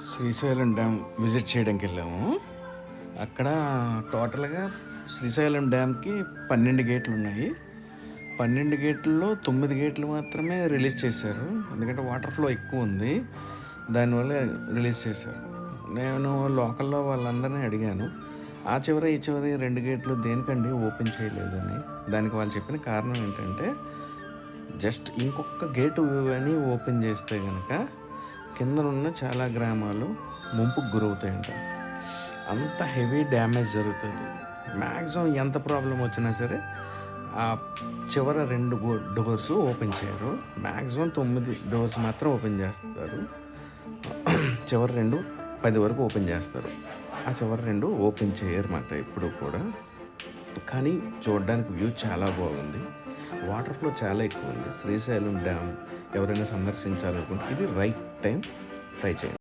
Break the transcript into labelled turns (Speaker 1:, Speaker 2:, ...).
Speaker 1: Srisailam dam visit చేయడానికి వెళ్ళాము. అక్కడ టోటల్గా శ్రీశైలం డ్యామ్కి 12 గేట్లు ఉన్నాయి. 12 గేట్లలో 9 గేట్లు మాత్రమే రిలీజ్ చేశారు, ఎందుకంటే వాటర్ ఫ్లో ఎక్కువ ఉంది, దానివల్ల రిలీజ్ చేశారు. నేను లోకల్లో వాళ్ళందరినీ అడిగాను, ఆ చివర ఈ చివరి 2 గేట్లు దేనికండి ఓపెన్ చేయలేదని. దానికి వాళ్ళు చెప్పిన కారణం ఏంటంటే, జస్ట్ ఇంకొక గేటు అని ఓపెన్ చేస్తే కనుక కిందనున్న చాలా గ్రామాలు ముంపుకు గురవుతాయంట. అంత హెవీ డ్యామేజ్ జరుగుతుంది. మ్యాక్సిమం ఎంత ప్రాబ్లం వచ్చినా సరే ఆ చివర 2 డోర్స్ ఓపెన్ చేయరు. మ్యాక్సిమం 9 డోర్స్ మాత్రం ఓపెన్ చేస్తారు. చివరి 2 10 వరకు ఓపెన్ చేస్తారు. ఆ చివరి 2 ఓపెన్ చేయరన్నమాట ఎప్పుడు కూడా. కానీ చూడడానికి వ్యూ చాలా బాగుంది. వాటర్ ఫ్లో చాలా ఎక్కువ ఉంది. శ్రీశైలం డ్యామ్ ఎవరైనా సందర్శించాలనుకుంటే ఇది రైట్ టైం, ట్రై చేయండి.